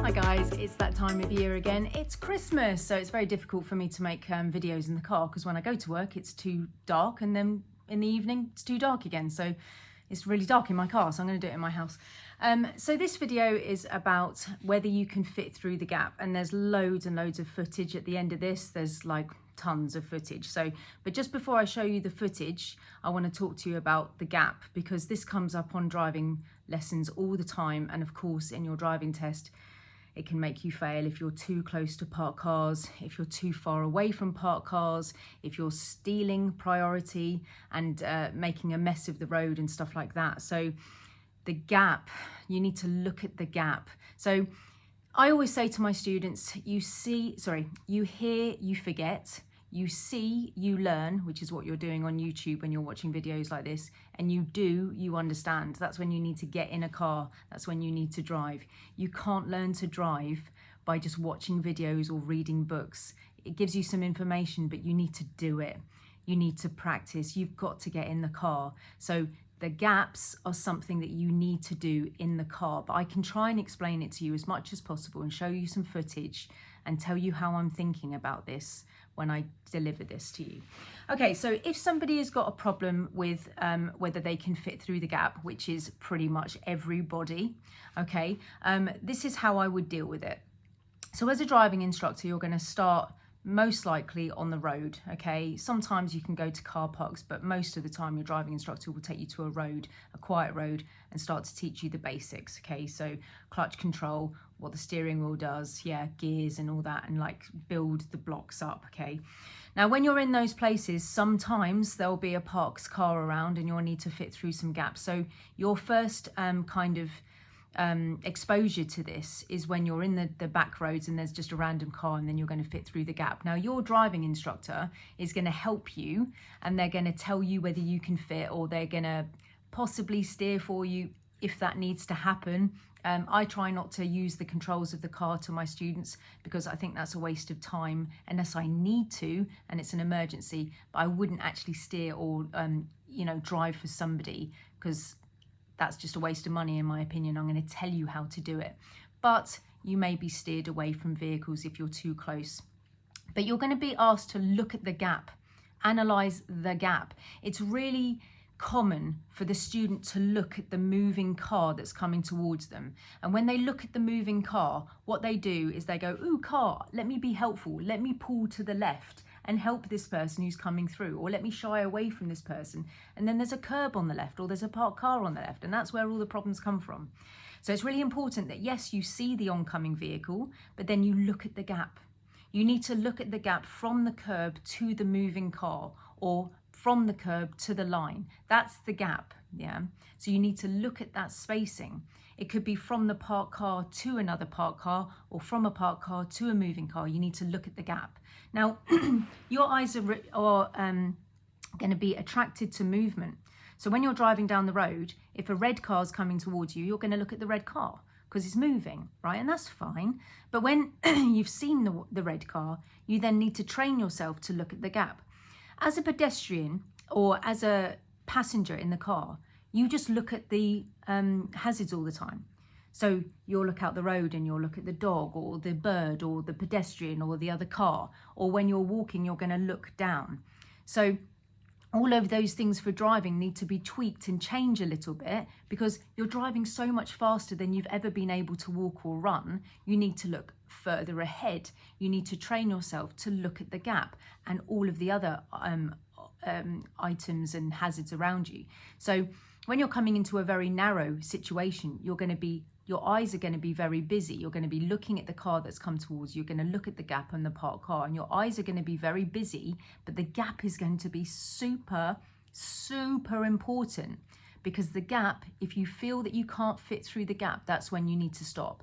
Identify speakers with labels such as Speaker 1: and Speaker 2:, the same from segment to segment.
Speaker 1: Hi guys, it's that time of year again. It's Christmas, so it's very difficult for me to make videos in the car because when I go to work it's too dark, and then in the evening it's too dark again, so it's really dark in my car, so I'm going to do it in my house. So this video is about whether you can fit through the gap, and there's loads and loads of footage at the end of this. There's like tons of footage. But just before I show you the footage, I want to talk to you about the gap, because this comes up on driving lessons all the time, and of course in your driving test it can make you fail if you're too close to parked cars, if you're too far away from parked cars, if you're stealing priority and making a mess of the road and stuff like that. So the gap, you need to look at the gap. So I always say to my students, you hear, you forget, you see, you learn, which is what you're doing on YouTube when you're watching videos like this, and you do, you understand. That's when you need to get in a car. That's when you need to drive. You can't learn to drive by just watching videos or reading books. It gives you some information, but you need to do it. You need to practice. You've got to get in the car. So the gaps are something that you need to do in the car, but I can try and explain it to you as much as possible and show you some footage and tell you how I'm thinking about this when I deliver this to you. Okay, so if somebody has got a problem with whether they can fit through the gap, which is pretty much everybody, okay, this is how I would deal with it. So as a driving instructor, you're going to start most likely on the road, okay? Sometimes you can go to car parks, but most of the time your driving instructor will take you to a road, a quiet road, and start to teach you the basics, okay? So clutch control, what the steering wheel does, yeah, gears and all that, and like build the blocks up, okay? Now, when you're in those places, sometimes there'll be a parked car around and you'll need to fit through some gaps. So your first exposure to this is when you're in the back roads and there's just a random car, and then you're going to fit through the gap. Now your driving instructor is going to help you, and they're going to tell you whether you can fit, or they're going to possibly steer for you if that needs to happen. I try not to use the controls of the car to my students because I think that's a waste of time unless I need to and it's an emergency, but I wouldn't actually steer or drive for somebody, because that's just a waste of money in my opinion. I'm going to tell you how to do it, but you may be steered away from vehicles if you're too close. But you're going to be asked to look at the gap, analyze the gap. It's really common for the student to look at the moving car that's coming towards them, and when they look at the moving car, what they do is they go, ooh, car, let me be helpful, let me pull to the left and help this person who's coming through, or let me shy away from this person, and then there's a curb on the left, or there's a parked car on the left, and that's where all the problems come from. So it's really important that yes, you see the oncoming vehicle, but then you look at the gap. You need to look at the gap from the curb to the moving car, or from the curb to the line. That's the gap, yeah? So you need to look at that spacing. It could be from the parked car to another parked car, or from a parked car to a moving car. You need to look at the gap. Now, your eyes are going to be attracted to movement. So when you're driving down the road, if a red car is coming towards you, you're going to look at the red car because it's moving, right? And that's fine. But when you've seen the red car, you then need to train yourself to look at the gap. As a pedestrian or as a passenger in the car, you just look at the hazards all the time. So you'll look out the road and you'll look at the dog or the bird or the pedestrian or the other car, or when you're walking, you're going to look down. So all of those things for driving need to be tweaked and change a little bit, because you're driving so much faster than you've ever been able to walk or run. You need to look further ahead. You need to train yourself to look at the gap and all of the other items and hazards around you. So when you're coming into a very narrow situation, your eyes are going to be very busy. You're going to be looking at the car that's come towards you. You're going to look at the gap and the parked car, and your eyes are going to be very busy, but the gap is going to be super, super important, because the gap, if you feel that you can't fit through the gap, that's when you need to stop.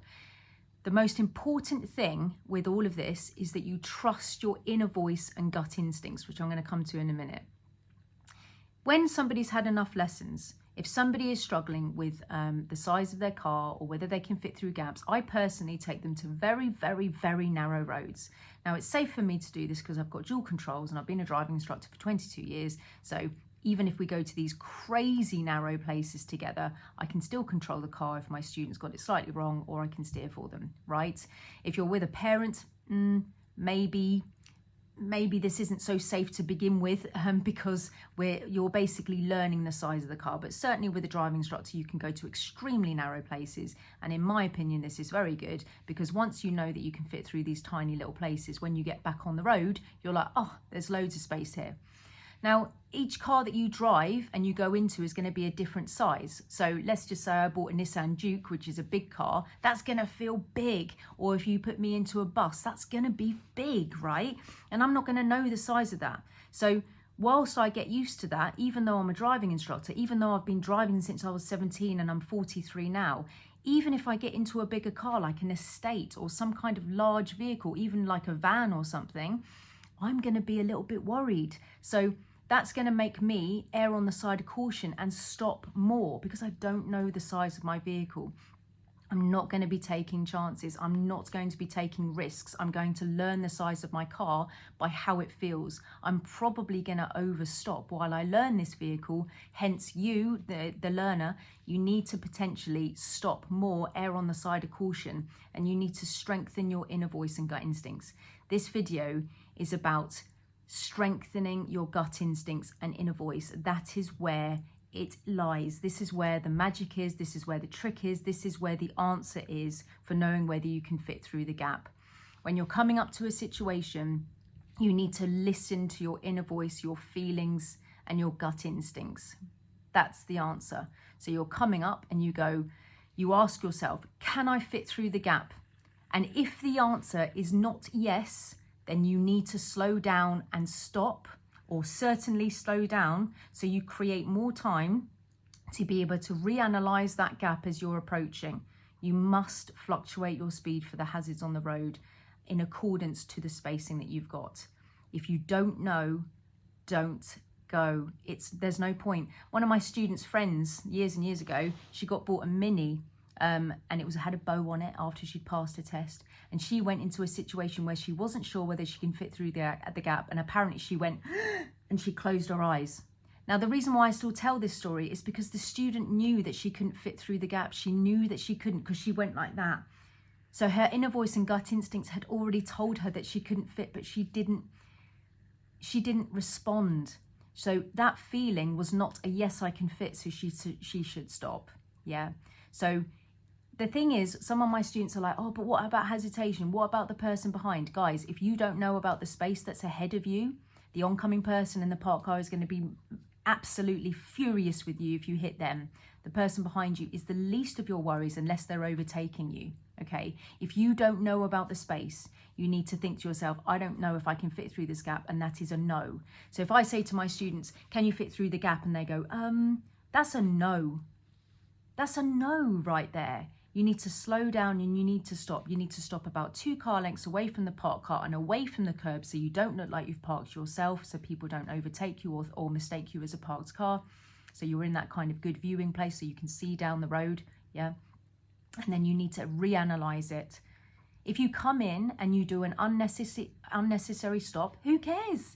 Speaker 1: The most important thing with all of this is that you trust your inner voice and gut instincts, which I'm going to come to in a minute. When somebody's had enough lessons, if somebody is struggling with the size of their car or whether they can fit through gaps, I personally take them to very, very, very narrow roads. Now, it's safe for me to do this because I've got dual controls and I've been a driving instructor for 22 years. So even if we go to these crazy narrow places together, I can still control the car if my student's got it slightly wrong, or I can steer for them, right? If you're with a parent, maybe this isn't so safe to begin with, because you're basically learning the size of the car. But certainly with a driving instructor, you can go to extremely narrow places. And in my opinion, this is very good, because once you know that you can fit through these tiny little places, when you get back on the road, you're like, oh, there's loads of space here. Now, each car that you drive and you go into is going to be a different size. So let's just say I bought a Nissan Juke, which is a big car. That's going to feel big. Or if you put me into a bus, that's going to be big, right? And I'm not going to know the size of that. So whilst I get used to that, even though I'm a driving instructor, even though I've been driving since I was 17 and I'm 43 now, even if I get into a bigger car like an estate or some kind of large vehicle, even like a van or something, I'm going to be a little bit worried. So that's going to make me err on the side of caution and stop more, because I don't know the size of my vehicle. I'm not going to be taking chances. I'm not going to be taking risks. I'm going to learn the size of my car by how it feels. I'm probably going to overstop while I learn this vehicle. Hence you, the learner, you need to potentially stop more, err on the side of caution, and you need to strengthen your inner voice and gut instincts. This video is about strengthening your gut instincts and inner voice. That is where it lies. This is where the magic is. This is where the trick is. This is where the answer is for knowing whether you can fit through the gap. When you're coming up to a situation, you need to listen to your inner voice, your feelings, and your gut instincts. That's the answer. So you're coming up and you ask yourself, can I fit through the gap? And if the answer is not yes, then you need to slow down and stop, or certainly slow down so you create more time to be able to reanalyze that gap as you're approaching. You must fluctuate your speed for the hazards on the road in accordance to the spacing that you've got. If you don't know, don't go. There's no point. One of my students' friends years and years ago, she got bought a Mini, and it had a bow on it after she'd passed her test. And she went into a situation where she wasn't sure whether she can fit through the gap. And apparently she went and she closed her eyes. Now, the reason why I still tell this story is because the student knew that she couldn't fit through the gap. She knew that she couldn't, because she went like that. So her inner voice and gut instincts had already told her that she couldn't fit, but she didn't respond. So that feeling was not a yes, I can fit, so she should stop. Yeah. So the thing is, some of my students are like, oh, but what about hesitation? What about the person behind? Guys, if you don't know about the space that's ahead of you, the oncoming person in the parked car is going to be absolutely furious with you if you hit them. The person behind you is the least of your worries unless they're overtaking you, okay? If you don't know about the space, you need to think to yourself, I don't know if I can fit through this gap, and that is a no. So if I say to my students, can you fit through the gap? And they go, that's a no. That's a no right there. You need to slow down and you need to stop. You need to stop about 2 car lengths away from the parked car and away from the curb, so you don't look like you've parked yourself, so people don't overtake you or mistake you as a parked car. So you're in that kind of good viewing place so you can see down the road, yeah? And then you need to reanalyze it. If you come in and you do an unnecessary stop, who cares?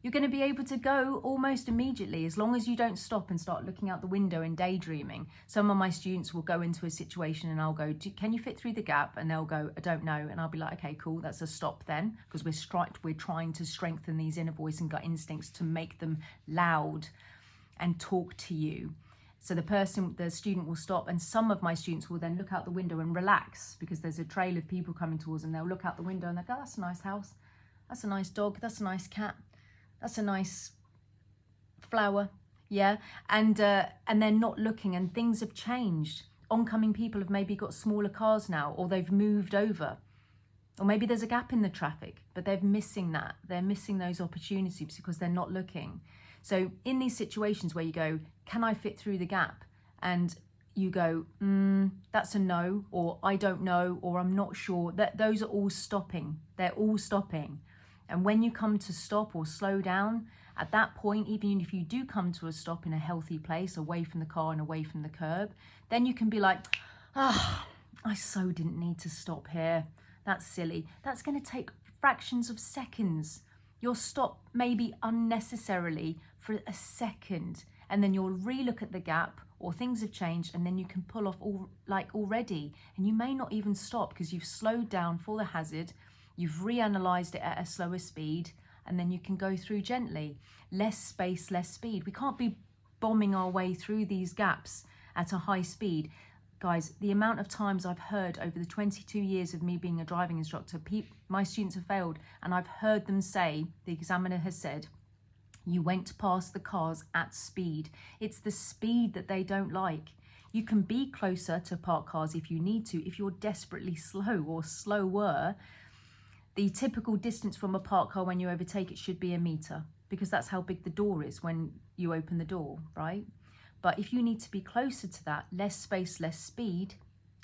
Speaker 1: You're going to be able to go almost immediately, as long as you don't stop and start looking out the window and daydreaming. Some of my students will go into a situation and I'll go, can you fit through the gap? And they'll go, I don't know. And I'll be like, okay, cool, that's a stop then, because we're trying to strengthen these inner voice and gut instincts to make them loud and talk to you. So the student will stop, and some of my students will then look out the window and relax, because there's a trail of people coming towards them. They'll look out the window and they'll go, that's a nice house, that's a nice dog, that's a nice cat, that's a nice flower, yeah? And they're not looking, and things have changed. Oncoming people have maybe got smaller cars now, or they've moved over. Or maybe there's a gap in the traffic, but they're missing that. They're missing those opportunities because they're not looking. So in these situations where you go, can I fit through the gap? And you go, that's a no, or I don't know, or I'm not sure. Those are all stopping. They're all stopping. And when you come to stop or slow down, at that point, even if you do come to a stop in a healthy place, away from the car and away from the curb, then you can be like, I so didn't need to stop here. That's silly. That's going to take fractions of seconds. You'll stop maybe unnecessarily for a second, and then you'll re-look at the gap, or things have changed, and then you can pull off already. And you may not even stop because you've slowed down for the hazard, you've reanalyzed it at a slower speed, and then you can go through gently. Less space, less speed. We can't be bombing our way through these gaps at a high speed. Guys, the amount of times I've heard over the 22 years of me being a driving instructor, my students have failed, and I've heard them say, the examiner has said, you went past the cars at speed. It's the speed that they don't like. You can be closer to parked cars if you need to, if you're desperately slow or slower. The typical distance from a parked car when you overtake it should be 1 meter, because that's how big the door is when you open the door, right? But if you need to be closer to that, less space, less speed,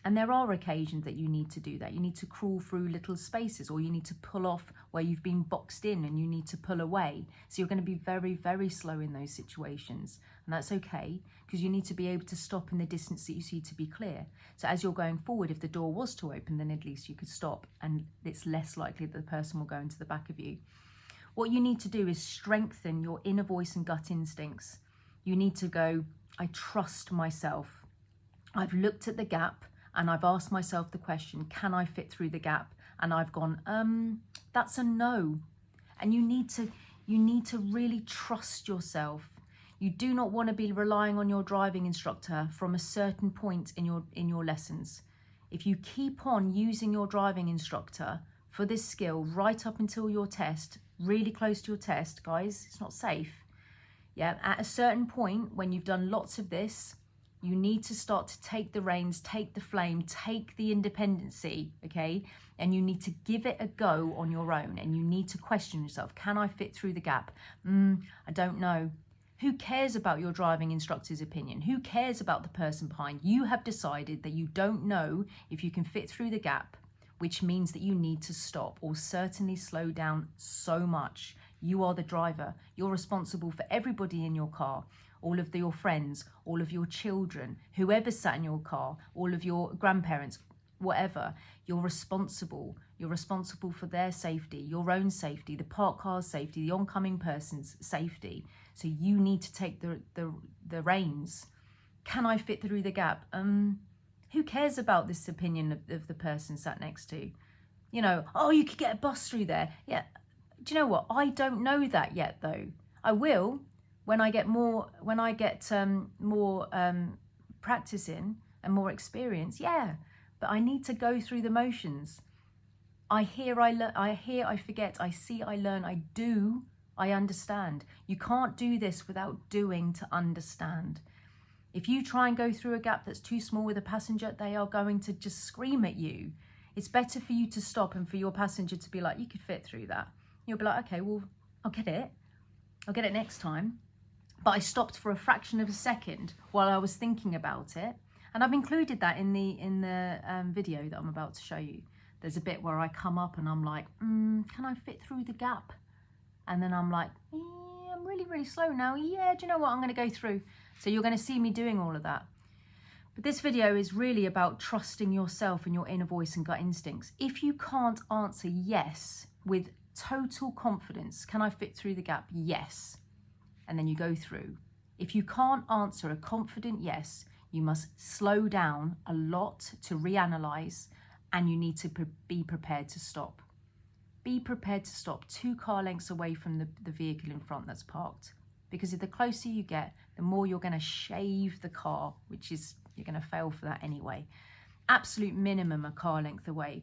Speaker 1: and there are occasions that you need to do that. You need to crawl through little spaces, or you need to pull off where you've been boxed in and you need to pull away. So you're going to be very, very slow in those situations. And that's okay, because you need to be able to stop in the distance that you see to be clear. So as you're going forward, if the door was to open, then at least you could stop, and it's less likely that the person will go into the back of you. What you need to do is strengthen your inner voice and gut instincts. You need to go, I trust myself. I've looked at the gap and I've asked myself the question, can I fit through the gap? And I've gone, that's a no. And you need to really trust yourself. You do not want to be relying on your driving instructor from a certain point in your lessons. If you keep on using your driving instructor for this skill right up until your test, really close to your test, guys, it's not safe. Yeah, at a certain point, when you've done lots of this, you need to start to take the reins, take the flame, take the independency, okay? And you need to give it a go on your own, and you need to question yourself. Can I fit through the gap? I don't know. Who cares about your driving instructor's opinion? Who cares about the person behind? You have decided that you don't know if you can fit through the gap, which means that you need to stop, or certainly slow down so much. You are the driver. You're responsible for everybody in your car, all of your friends, all of your children, whoever sat in your car, all of your grandparents, whatever. You're responsible. You're responsible for their safety, your own safety, the parked car's safety, the oncoming person's safety. So you need to take the reins. Can I fit through the gap? Who cares about this opinion of the person sat next to? You know, oh, you could get a bus through there. Yeah. Do you know what? I don't know that yet, though. I will when I get more practice in and more experience. Yeah, but I need to go through the motions. I hear, I forget. I see, I learn. I do, I understand. You can't do this without doing to understand. If you try and go through a gap that's too small with a passenger, they are going to just scream at you. It's better for you to stop and for your passenger to be like, you could fit through that. You'll be like, okay, well, I'll get it. I'll get it next time. But I stopped for a fraction of a second while I was thinking about it. And I've included that in the video that I'm about to show you. There's a bit where I come up and I'm like, can I fit through the gap? And then I'm like, yeah, I'm really, really slow now. Yeah, do you know what? I'm going to go through. So you're going to see me doing all of that. But this video is really about trusting yourself and your inner voice and gut instincts. If you can't answer yes with total confidence, can I fit through the gap? Yes. And then you go through. If you can't answer a confident yes, you must slow down a lot to reanalyze, and you need to be prepared to stop. Be prepared to stop 2 car lengths away from the vehicle in front that's parked. Because if the closer you get, the more you're going to shave the car, which is, you're going to fail for that anyway. Absolute minimum a car length away,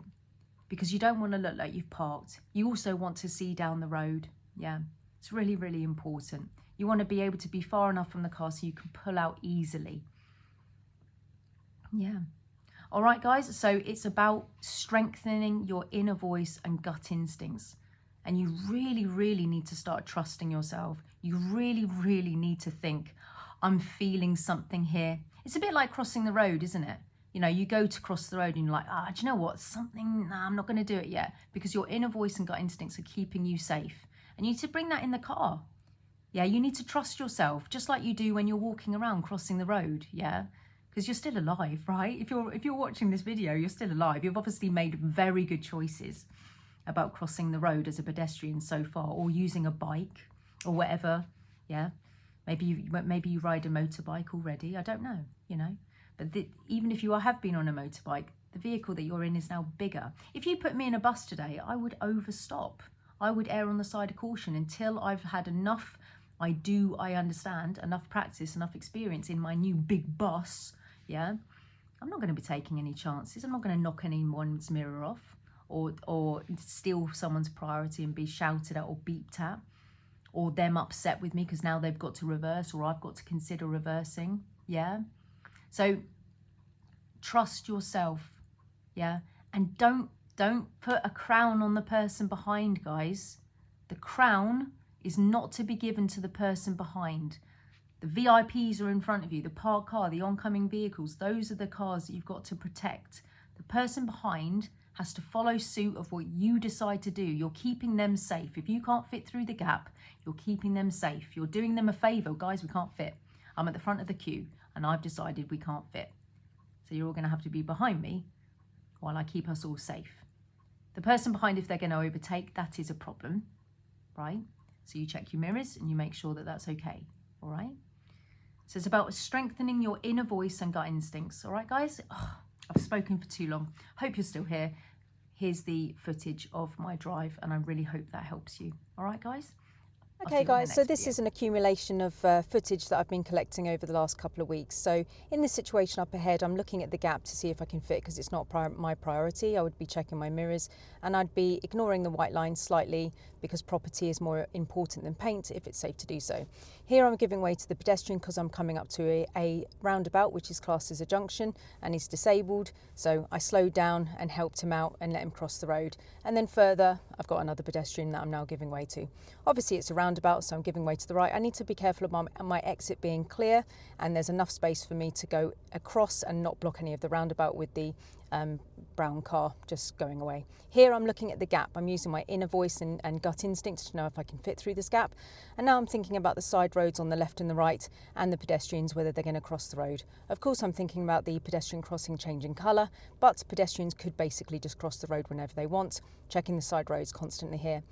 Speaker 1: because you don't want to look like you've parked. You also want to see down the road. Yeah, it's really, really important. You want to be able to be far enough from the car so you can pull out easily. Yeah. All right, guys. So it's about strengthening your inner voice and gut instincts. And you really, really need to start trusting yourself. You really, really need to think, I'm feeling something here. It's a bit like crossing the road, isn't it? You know, you go to cross the road and you're like, do you know what? Nah, I'm not going to do it yet. Because your inner voice and gut instincts are keeping you safe. And you need to bring that in the car. Yeah, you need to trust yourself, just like you do when you're walking around crossing the road, yeah? Because you're still alive, right? If you're watching this video, you're still alive. You've obviously made very good choices. about crossing the road as a pedestrian so far, or using a bike or whatever. Yeah, maybe you ride a motorbike already. I don't know, you know. But even if you have been on a motorbike, the vehicle that you're in is now bigger. If you put me in a bus today, I would overstop. I would err on the side of caution until I've had enough. I understand, enough practice, enough experience in my new big bus. Yeah, I'm not going to be taking any chances. I'm not going to knock anyone's mirror off, or steal someone's priority and be shouted at or beeped at, or them upset with me because now they've got to reverse, or I've got to consider reversing. Yeah, so trust yourself. Yeah, and don't put a crown on the person behind, guys. The crown is not to be given to the person behind. The VIPs are in front of you, the parked car, the oncoming vehicles. Those are the cars that you've got to protect. The person behind has to follow suit of what you decide to do. You're keeping them safe. If you can't fit through the gap, you're keeping them safe. You're doing them a favour. Guys, we can't fit. I'm at the front of the queue and I've decided we can't fit. So you're all going to have to be behind me while I keep us all safe. The person behind, if they're going to overtake, that is a problem, right? So you check your mirrors and you make sure that that's okay, all right? So it's about strengthening your inner voice and gut instincts, all right, guys? Oh, I've spoken for too long. Hope you're still here. Here's the footage of my drive, and I really hope that helps you. All right, guys?
Speaker 2: Okay guys, so this is an accumulation of footage that I've been collecting over the last couple of weeks. So in this situation up ahead, I'm looking at the gap to see if I can fit, because it's not my priority. I would be checking my mirrors and I'd be ignoring the white line slightly because property is more important than paint if it's safe to do so. Here I'm giving way to the pedestrian because I'm coming up to a roundabout which is classed as a junction and is disabled. So I slowed down and helped him out and let him cross the road. And then further, I've got another pedestrian that I'm now giving way to. Obviously it's a roundabout, so I'm giving way to the right. I need to be careful of my exit being clear and there's enough space for me to go across and not block any of the roundabout with the brown car just going away. Here I'm looking at the gap. I'm using my inner voice and gut instinct to know if I can fit through this gap. And now I'm thinking about the side roads on the left and the right and the pedestrians, whether they're going to cross the road. Of course, I'm thinking about the pedestrian crossing changing colour, but pedestrians could basically just cross the road whenever they want, checking the side roads constantly here.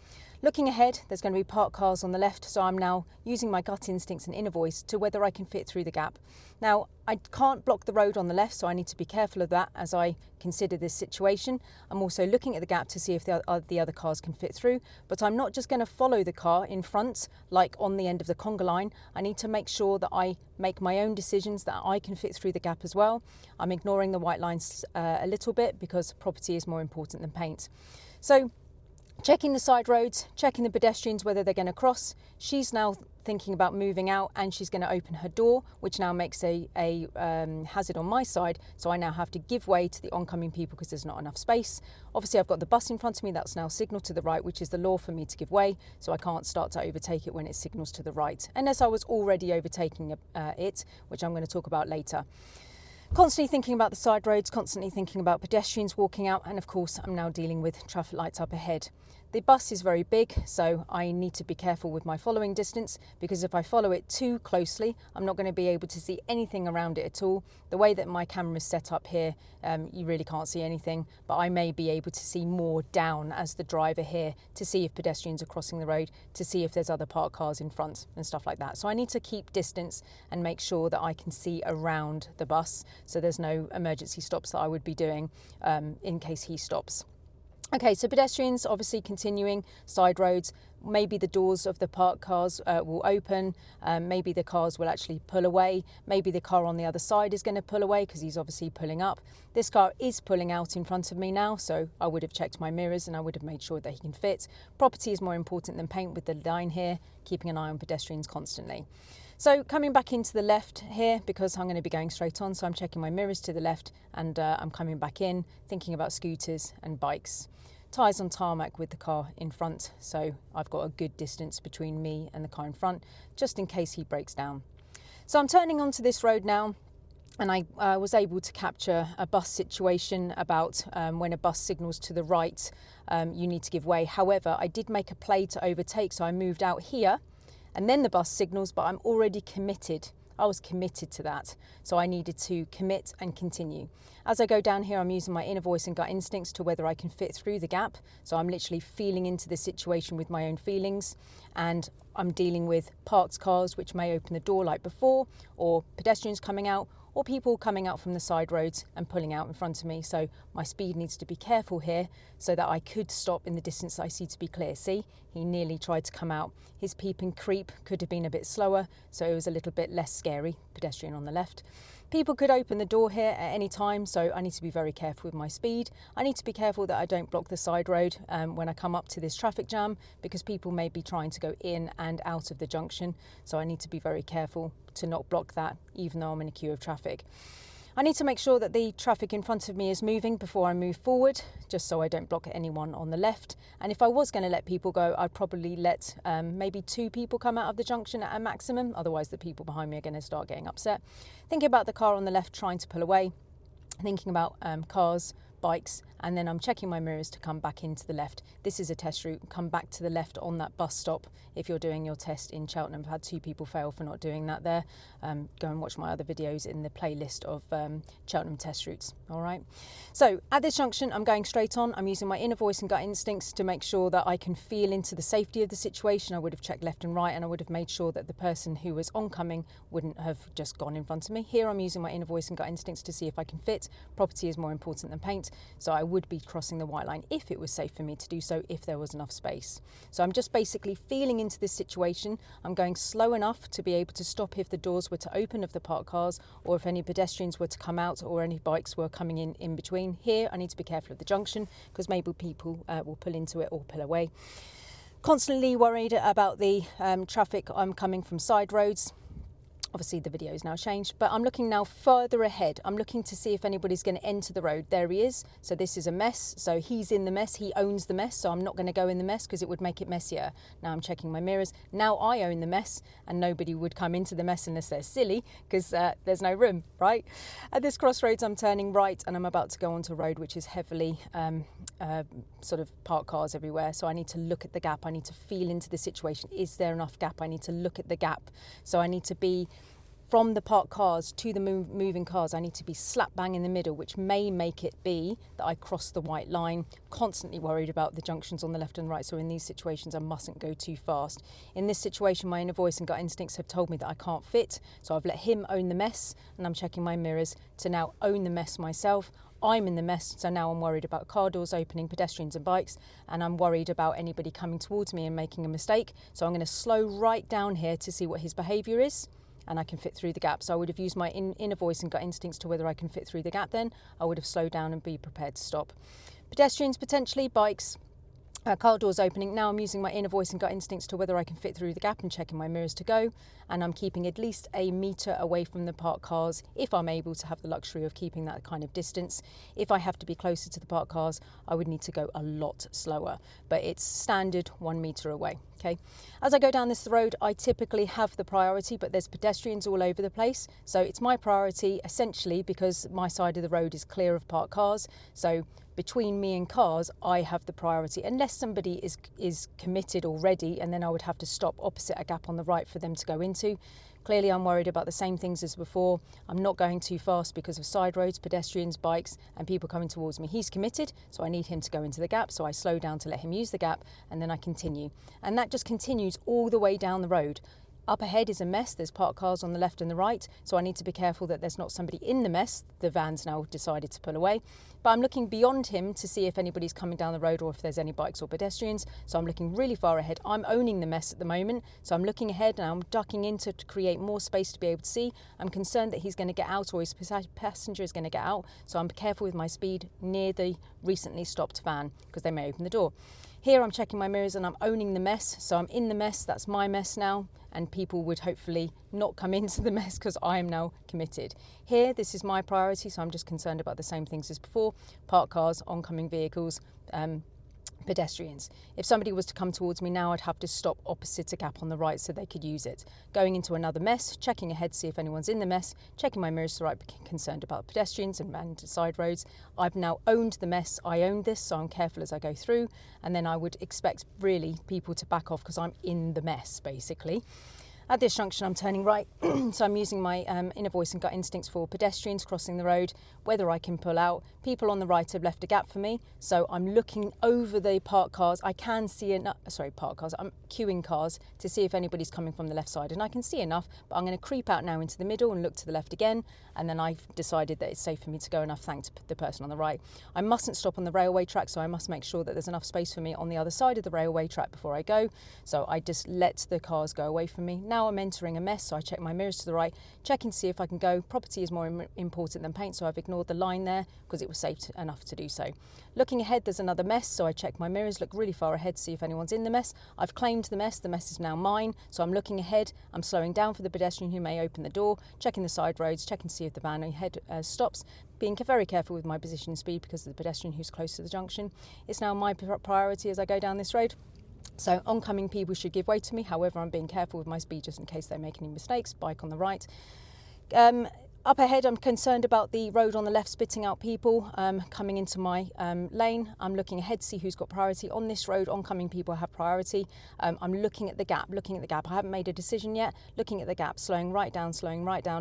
Speaker 2: Looking ahead, there's going to be parked cars on the left, so I'm now using my gut instincts and inner voice to whether I can fit through the gap. Now, I can't block the road on the left, so I need to be careful of that as I consider this situation. I'm also looking at the gap to see if the other cars can fit through, but I'm not just going to follow the car in front, like on the end of the conga line. I need to make sure that I make my own decisions, that I can fit through the gap as well. I'm ignoring the white lines a little bit because property is more important than paint. So, checking the side roads, checking the pedestrians, whether they're going to cross. She's now thinking about moving out and she's going to open her door, which now makes a hazard on my side. So I now have to give way to the oncoming people because there's not enough space. Obviously, I've got the bus in front of me that's now signalled to the right, which is the law for me to give way. So I can't start to overtake it when it signals to the right, unless I was already overtaking it, which I'm going to talk about later. Constantly thinking about the side roads, constantly thinking about pedestrians walking out, and of course I'm now dealing with traffic lights up ahead. The bus is very big, so I need to be careful with my following distance, because if I follow it too closely, I'm not going to be able to see anything around it at all. The way that my camera is set up here, you really can't see anything, but I may be able to see more down as the driver here to see if pedestrians are crossing the road, to see if there's other parked cars in front and stuff like that. So I need to keep distance and make sure that I can see around the bus, so there's no emergency stops that I would be doing in case he stops. Okay, so pedestrians obviously continuing, side roads, maybe the doors of the parked cars will open, maybe the cars will actually pull away, maybe the car on the other side is going to pull away because he's obviously pulling up. This car is pulling out in front of me now, so I would have checked my mirrors and I would have made sure that he can fit. Property is more important than paint with the line here, keeping an eye on pedestrians constantly. So coming back into the left here, because I'm going to be going straight on, so I'm checking my mirrors to the left and I'm coming back in, thinking about scooters and bikes. Tyres on tarmac with the car in front, so I've got a good distance between me and the car in front, just in case he breaks down. So I'm turning onto this road now, and I was able to capture a bus situation about when a bus signals to the right, you need to give way. However, I did make a play to overtake, so I moved out here, and then the bus signals, but I'm already committed. I was committed to that. So I needed to commit and continue. As I go down here, I'm using my inner voice and gut instincts to whether I can fit through the gap. So I'm literally feeling into the situation with my own feelings, and I'm dealing with parked cars which may open the door like before, or pedestrians coming out, or people coming out from the side roads and pulling out in front of me. So my speed needs to be careful here so that I could stop in the distance that I see to be clear. See, he nearly tried to come out. His peep and creep could have been a bit slower, so it was a little bit less scary. Pedestrian on the left. People could open the door here at any time, so I need to be very careful with my speed. I need to be careful that I don't block the side road when I come up to this traffic jam, because people may be trying to go in and out of the junction. So I need to be very careful to not block that, even though I'm in a queue of traffic. I need to make sure that the traffic in front of me is moving before I move forward, just so I don't block anyone on the left. And if I was going to let people go, I'd probably let maybe 2 people come out of the junction at a maximum. Otherwise, the people behind me are going to start getting upset. Thinking about the car on the left trying to pull away, thinking about cars, bikes, and then I'm checking my mirrors to come back into the left. This is a test route. Come back to the left on that bus stop if you're doing your test in Cheltenham. I've had 2 people fail for not doing that there. Go and watch my other videos in the playlist of Cheltenham test routes. All right. So at this junction, I'm going straight on. I'm using my inner voice and gut instincts to make sure that I can feel into the safety of the situation. I would have checked left and right, and I would have made sure that the person who was oncoming wouldn't have just gone in front of me. Here I'm using my inner voice and gut instincts to see if I can fit. Property is more important than paint, so I would be crossing the white line if it was safe for me to do so, if there was enough space. So I'm just basically feeling into this situation. I'm going slow enough to be able to stop if the doors were to open of the parked cars, or if any pedestrians were to come out, or any bikes were coming in between. Here I need to be careful of the junction, because maybe people will pull into it or pull away. Constantly worried about the traffic. I'm coming from side roads. Obviously the video is now changed, but I'm looking now further ahead. I'm looking to see if anybody's going to enter the road. There he is. So this is a mess. So he's in the mess. He owns the mess. So I'm not going to go in the mess because it would make it messier. Now I'm checking my mirrors. Now I own the mess, and nobody would come into the mess unless they're silly, because there's no room, right? At this crossroads, I'm turning right, and I'm about to go onto a road which is heavily sort of parked cars everywhere. So I need to look at the gap. I need to feel into the situation. Is there enough gap? I need to look at the gap. So I need to be from the parked cars to the moving cars. I need to be slap bang in the middle, which may make it be that I cross the white line. Constantly worried about the junctions on the left and right, so in these situations I mustn't go too fast. In this situation, my inner voice and gut instincts have told me that I can't fit, so I've let him own the mess, and I'm checking my mirrors to now own the mess myself. I'm in the mess, so now I'm worried about car doors opening, pedestrians and bikes, and I'm worried about anybody coming towards me and making a mistake. So I'm going to slow right down here to see what his behaviour is, and I can fit through the gap. So I would have used my inner voice and gut instincts to whether I can fit through the gap. Then I would have slowed down and be prepared to stop. Pedestrians potentially, bikes, car doors opening. Now I'm using my inner voice and gut instincts to whether I can fit through the gap and checking my mirrors to go. And I'm keeping at least a metre away from the parked cars if I'm able to have the luxury of keeping that kind of distance. If I have to be closer to the parked cars, I would need to go a lot slower, but it's standard 1 metre away. Okay. As I go down this road, I typically have the priority, but there's pedestrians all over the place. So it's my priority essentially because my side of the road is clear of parked cars. So between me and cars, I have the priority, unless somebody is committed already, and then I would have to stop opposite a gap on the right for them to go into. Clearly, I'm worried about the same things as before. I'm not going too fast because of side roads, pedestrians, bikes, and people coming towards me. He's committed, so I need him to go into the gap, so I slow down to let him use the gap, and then I continue. And that just continues all the way down the road. Up ahead is a mess. There's parked cars on the left and the right, so I need to be careful that there's not somebody in the mess. The van's now decided to pull away, but I'm looking beyond him to see if anybody's coming down the road or if there's any bikes or pedestrians. So I'm looking really far ahead. I'm owning the mess at the moment, so I'm looking ahead and I'm ducking in to create more space to be able to see. I'm concerned that he's going to get out or his passenger is going to get out, so I'm careful with my speed near the recently stopped van because they may open the door. Here I'm checking my mirrors and I'm owning the mess, so I'm in the mess. That's my mess now, and people would hopefully not come into the mess because I am now committed. Here, this is my priority, so I'm just concerned about the same things as before: parked cars, oncoming vehicles, pedestrians. If somebody was to come towards me now, I'd have to stop opposite a gap on the right so they could use it. Going into another mess, checking ahead to see if anyone's in the mess, checking my mirrors so I'm concerned about pedestrians and side roads. I've now owned the mess. I owned this, so I'm careful as I go through, and then I would expect really people to back off because I'm in the mess basically. At this junction, I'm turning right, so I'm using my inner voice and gut instincts for pedestrians crossing the road, whether I can pull out. People on the right have left a gap for me, so I'm looking over the parked cars. I can see parked cars. I'm queuing cars to see if anybody's coming from the left side, and I can see enough, but I'm going to creep out now into the middle and look to the left again, and then I've decided that it's safe for me to go, and I've thanked the person on the right. I mustn't stop on the railway track, so I must make sure that there's enough space for me on the other side of the railway track before I go, so I just let the cars go away from me. Now I'm entering a mess, so I check my mirrors to the right, checking to see if I can go. Property is more important than paint, so I've ignored the line there because it was safe enough to do so. Looking ahead, there's another mess, so I check my mirrors, look really far ahead to see if anyone's in the mess. I've claimed the mess is now mine, so I'm looking ahead, I'm slowing down for the pedestrian who may open the door, checking the side roads, checking to see if the van ahead stops, being very careful with my position and speed because of the pedestrian who's close to the junction. It's now my priority as I go down this road. So oncoming people should give way to me, however I'm being careful with my speed just in case they make any mistakes. Bike on the right. Up ahead, I'm concerned about the road on the left spitting out people coming into my lane. I'm looking ahead to see who's got priority. On this road, oncoming people have priority. I'm looking at the gap. I haven't made a decision yet. Looking at the gap, slowing right down,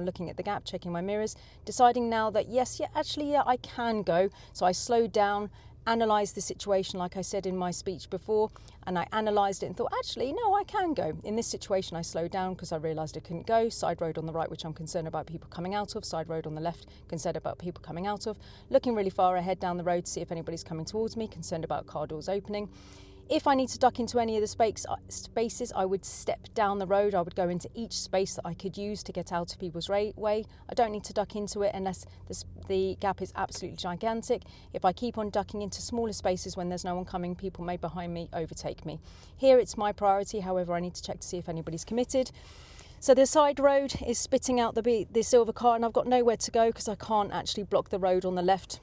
Speaker 2: looking at the gap, checking my mirrors, deciding now that yes, I can go. So I slowed down, analysed the situation like I said in my speech before, and I analysed it and thought, actually, no, I can go. In this situation, I slowed down because I realised I couldn't go. Side road on the right, which I'm concerned about people coming out of. Side road on the left, concerned about people coming out of. Looking really far ahead down the road to see if anybody's coming towards me, concerned about car doors opening. If I need to duck into any of the spaces, I would step down the road. I would go into each space that I could use to get out of people's way. I don't need to duck into it unless the gap is absolutely gigantic. If I keep on ducking into smaller spaces when there's no one coming, people may behind me overtake me. Here it's my priority, however, I need to check to see if anybody's committed. So the side road is spitting out the silver car, and I've got nowhere to go because I can't actually block the road on the left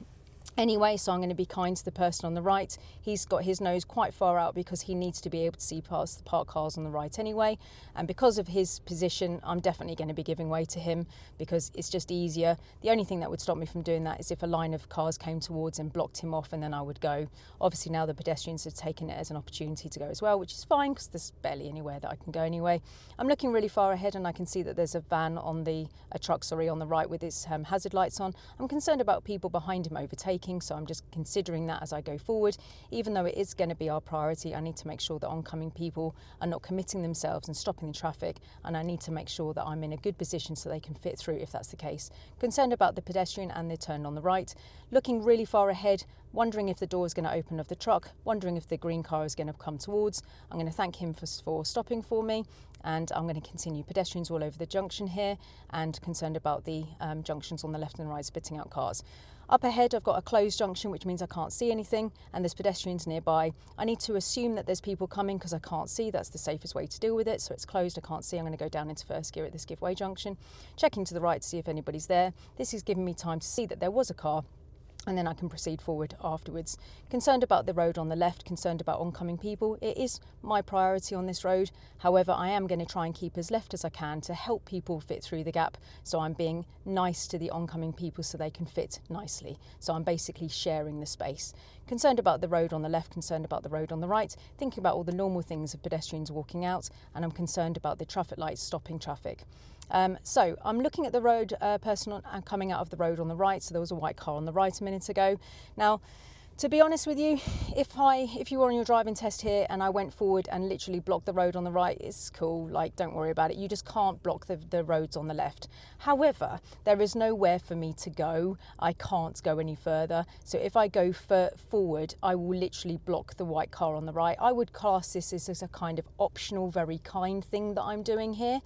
Speaker 2: anyway, so I'm going to be kind to the person on the right. He's got his nose quite far out because he needs to be able to see past the parked cars on the right anyway, and because of his position I'm definitely going to be giving way to him because it's just easier. The only thing that would stop me from doing that is if a line of cars came towards and blocked him off, and then I would go. Obviously now the pedestrians have taken it as an opportunity to go as well, which is fine because there's barely anywhere that I can go anyway. I'm looking really far ahead and I can see that there's a van on a truck on the right with its hazard lights on. I'm concerned about people behind him overtaking, so I'm just considering that as I go forward. Even though it is going to be our priority, I need to make sure that oncoming people are not committing themselves and stopping the traffic, and I need to make sure that I'm in a good position so they can fit through if that's the case. Concerned about the pedestrian and the turn on the right. Looking really far ahead, wondering if the door is going to open of the truck, wondering if the green car is going to come towards. I'm going to thank him for stopping for me, and I'm going to continue. Pedestrians all over the junction here, and concerned about the junctions on the left and right spitting out cars. Up ahead I've got a closed junction, which means I can't see anything, and there's pedestrians nearby. I need to assume that there's people coming because I can't see. That's the safest way to deal with it. So it's closed, I can't see. I'm going to go down into first gear at this giveaway junction, checking to the right to see if anybody's there. This is giving me time to see that there was a car, and then I can proceed forward afterwards. Concerned about the road on the left, concerned about oncoming people. It is my priority on this road. However, I am going to try and keep as left as I can to help people fit through the gap. So I'm being nice to the oncoming people so they can fit nicely. So I'm basically sharing the space. Concerned about the road on the left, concerned about the road on the right, thinking about all the normal things of pedestrians walking out, and I'm concerned about the traffic lights stopping traffic. So I'm looking at the road person coming out of the road on the right. So there was a white car on the right a minute ago. Now, to be honest with you, if you were on your driving test here and I went forward and literally blocked the road on the right, it's cool, like, don't worry about it. You just can't block the roads on the left. However, there is nowhere for me to go. I can't go any further. So if I go forward, I will literally block the white car on the right. I would class this as a kind of optional, very kind thing that I'm doing here.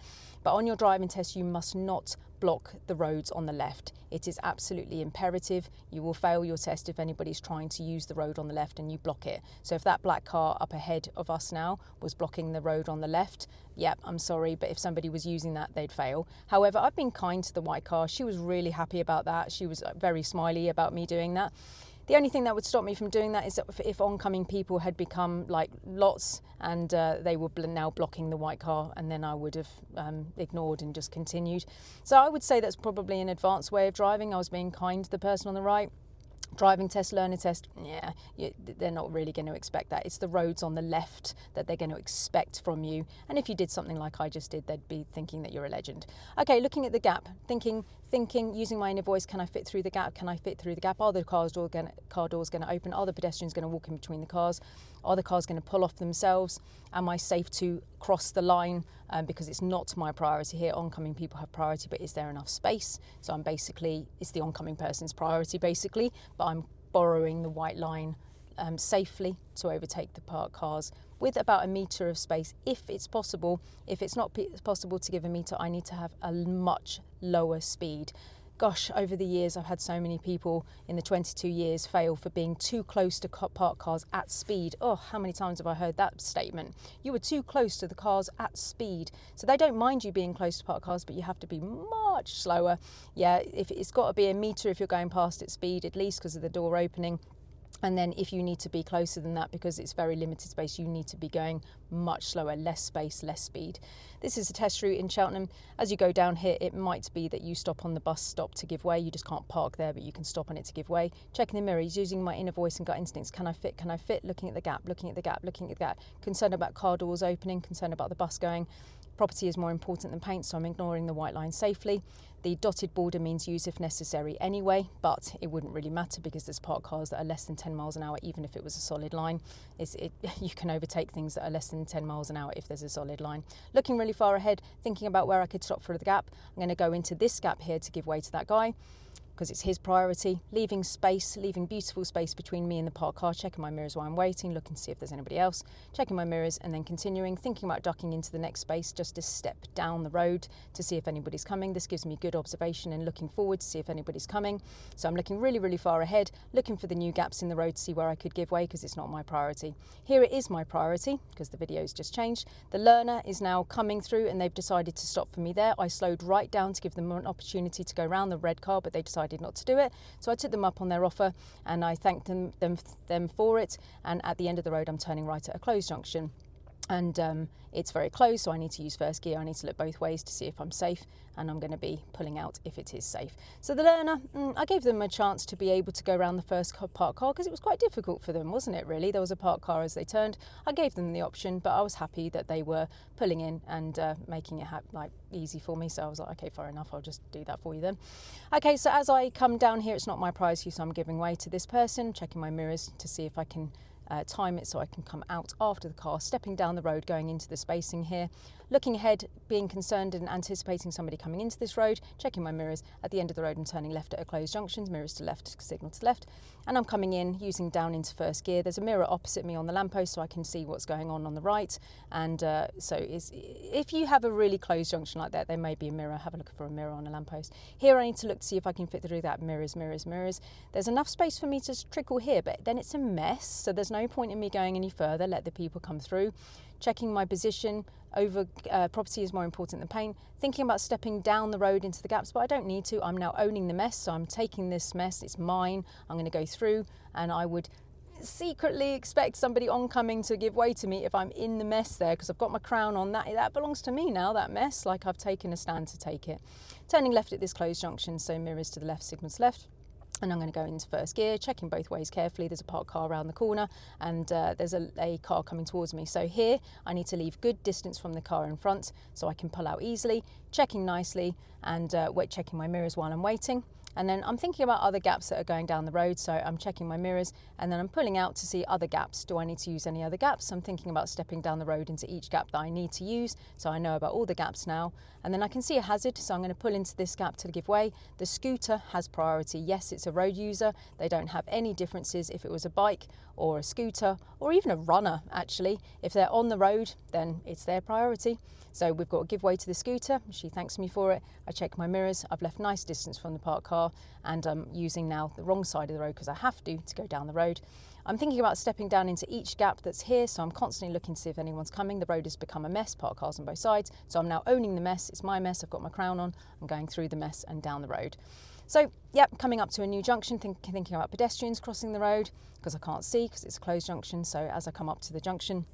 Speaker 2: But on your driving test, you must not block the roads on the left. It is absolutely imperative. You will fail your test if anybody's trying to use the road on the left and you block it. So if that black car up ahead of us now was blocking the road on the left, yeah, I'm sorry, but if somebody was using that, they'd fail. However, I've been kind to the white car. She was really happy about that. She was very smiley about me doing that. The only thing that would stop me from doing that is that if oncoming people had become like lots and they were now blocking the white car, and then I would have ignored and just continued. So I would say that's probably an advanced way of driving. I was being kind to the person on the right. Driving test, learner test, yeah, they're not really going to expect that. It's the roads on the left that they're going to expect from you. And if you did something like I just did, they'd be thinking that you're a legend. Okay, looking at the gap, thinking, using my inner voice, can I fit through the gap? Can I fit through the gap? Are the car doors going to open? Are the pedestrians going to walk in between the cars? Are the cars going to pull off themselves? Am I safe to cross the line? Because it's not my priority here. Oncoming people have priority, but is there enough space? So I'm basically, it's the oncoming person's priority basically, but I'm borrowing the white line safely to overtake the parked cars with about a metre of space if it's possible. If it's not possible to give a metre, I need to have a much lower speed. Gosh, over the years, I've had so many people in the 22 years fail for being too close to parked cars at speed. Oh, how many times have I heard that statement? You were too close to the cars at speed. So they don't mind you being close to parked cars, but you have to be much slower. Yeah, if it's got to be a metre if you're going past at speed, at least because of the door opening. And then if you need to be closer than that because it's very limited space, you need to be going much slower, less space, less speed. This is a test route in Cheltenham. As you go down here, it might be that you stop on the bus stop to give way. You just can't park there, but you can stop on it to give way. Checking the mirrors, using my inner voice and gut instincts. Can I fit? Can I fit? Looking at the gap, looking at the gap, looking at the gap. Concerned about car doors opening, concerned about the bus going. Property is more important than paint, so I'm ignoring the white line safely. The dotted border means use if necessary anyway, but it wouldn't really matter because there's parked cars that are less than 10 miles an hour, even if it was a solid line. You can overtake things that are less than 10 miles an hour if there's a solid line. Looking really far ahead, thinking about where I could stop for the gap. I'm going to go into this gap here to give way to that guy, because it's his priority, leaving space, leaving beautiful space between me and the parked car, checking my mirrors while I'm waiting, looking to see if there's anybody else, checking my mirrors and then continuing, thinking about ducking into the next space just to step down the road to see if anybody's coming. This gives me good observation and looking forward to see if anybody's coming. So I'm looking really, really far ahead, looking for the new gaps in the road to see where I could give way because it's not my priority. Here it is my priority because the video's just changed. The learner is now coming through and they've decided to stop for me there. I slowed right down to give them an opportunity to go around the red car, but they decided not to do it. So I took them up on their offer and I thanked them for it. And at the end of the road, I'm turning right at a closed junction. And it's very close, so I need to use first gear. I need to look both ways to see if I'm safe, and I'm going to be pulling out if it is safe. So the learner, I gave them a chance to be able to go around the first parked car because it was quite difficult for them, wasn't it, really? There was a parked car as they turned. I gave them the option, but I was happy that they were pulling in and making it easy for me. So I was like, okay, fair enough, I'll just do that for you then. Okay, so as I come down here, it's not my priority, so I'm giving way to this person, checking my mirrors to see if I can time it so I can come out after the car, stepping down the road, going into the spacing here, looking ahead, being concerned and anticipating somebody coming into this road, checking my mirrors at the end of the road and turning left at a closed junction, mirrors to left, signal to left, and I'm coming in using down into first gear. There's a mirror opposite me on the lamppost so I can see what's going on the right, and if you have a really closed junction like that, there may be a mirror. Have a look for a mirror on a lamppost. Here I need to look to see if I can fit through that. Mirrors, mirrors, mirrors. There's enough space for me to trickle here, but then it's a mess, so there's no point in me going any further. Let the people come through. Checking my position over property is more important than paint. Thinking about stepping down the road into the gaps, but I don't need to. I'm now owning the mess, so I'm taking this mess. It's mine. I'm going to go through, and I would secretly expect somebody oncoming to give way to me if I'm in the mess there, because I've got my crown on. That belongs to me now, that mess, like I've taken a stand to take it. Turning left at this closed junction, so mirrors to the left, signals left. And I'm going to go into first gear, checking both ways carefully. There's a parked car around the corner and there's a car coming towards me. So here I need to leave good distance from the car in front so I can pull out easily, checking nicely and checking my mirrors while I'm waiting. And then I'm thinking about other gaps that are going down the road, so I'm checking my mirrors and then I'm pulling out to see other gaps. Do I need to use any other gaps? I'm thinking about stepping down the road into each gap that I need to use, so I know about all the gaps now. And then I can see a hazard, so I'm going to pull into this gap to give way. The scooter has priority. Yes, it's a road user. They don't have any differences if it was a bike or a scooter or even a runner, actually. If they're on the road, then it's their priority. So we've got to give way to the scooter. She thanks me for it. I check my mirrors. I've left nice distance from the parked car and I'm using now the wrong side of the road because I have to go down the road. I'm thinking about stepping down into each gap that's here, so I'm constantly looking to see if anyone's coming. The road has become a mess, parked cars on both sides, so I'm now owning the mess. It's my mess. I've got my crown on. I'm going through the mess and down the road. So, yep, coming up to a new junction, thinking about pedestrians crossing the road because I can't see because it's a closed junction. So as I come up to the junction,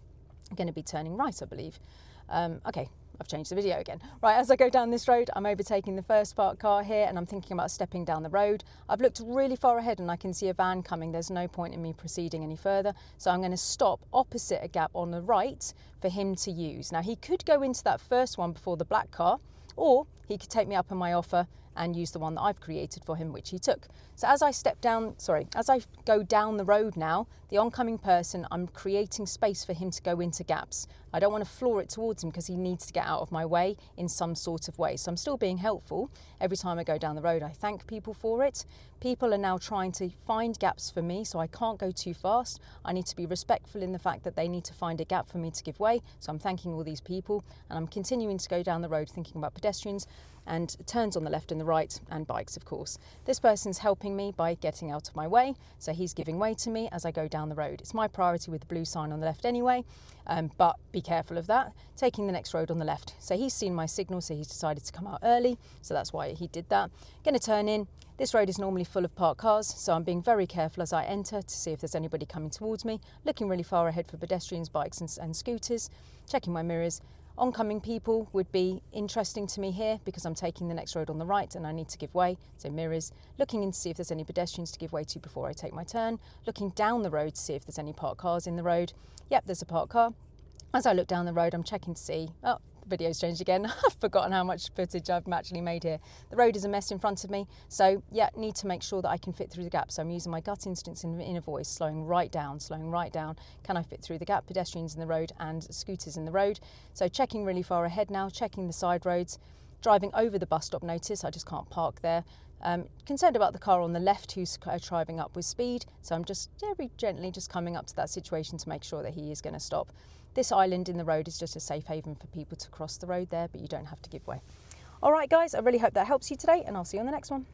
Speaker 2: I'm going to be turning right, I believe. Okay, I've changed the video again. Right, as I go down this road, I'm overtaking the first parked car here and I'm thinking about stepping down the road. I've looked really far ahead and I can see a van coming. There's no point in me proceeding any further. So I'm going to stop opposite a gap on the right for him to use. Now he could go into that first one before the black car, or he could take me up on my offer and use the one that I've created for him, which he took. So as I go down the road now, the oncoming person, I'm creating space for him to go into gaps. I don't want to floor it towards him because he needs to get out of my way in some sort of way. So I'm still being helpful. Every time I go down the road, I thank people for it. People are now trying to find gaps for me, so I can't go too fast. I need to be respectful in the fact that they need to find a gap for me to give way. So I'm thanking all these people and I'm continuing to go down the road thinking about pedestrians and turns on the left and the right, and bikes, of course. This person's helping me by getting out of my way, so he's giving way to me as I go down the road. It's my priority with the blue sign on the left anyway, but be careful of that. Taking the next road on the left. So he's seen my signal, so he's decided to come out early, so that's why he did that. Going to turn in. This road is normally full of parked cars, so I'm being very careful as I enter to see if there's anybody coming towards me, looking really far ahead for pedestrians, bikes and scooters, checking my mirrors. Oncoming people would be interesting to me here because I'm taking the next road on the right and I need to give way, so mirrors. Looking in to see if there's any pedestrians to give way to before I take my turn. Looking down the road to see if there's any parked cars in the road. Yep, there's a parked car. As I look down the road, I'm checking to see, oh, the video's changed again. I've forgotten how much footage I've actually made here. The road is a mess in front of me, so yeah, need to make sure that I can fit through the gap. So I'm using my gut instincts in inner voice, slowing right down. Can I fit through the gap? Pedestrians in the road and scooters in the road. So checking really far ahead now, checking the side roads, driving over the bus stop notice. I just can't park there. Concerned about the car on the left who's driving up with speed, so I'm just very gently just coming up to that situation to make sure that he is going to stop. This island in the road is just a safe haven for people to cross the road there, but you don't have to give way. All right, guys, I really hope that helps you today, and I'll see you on the next one.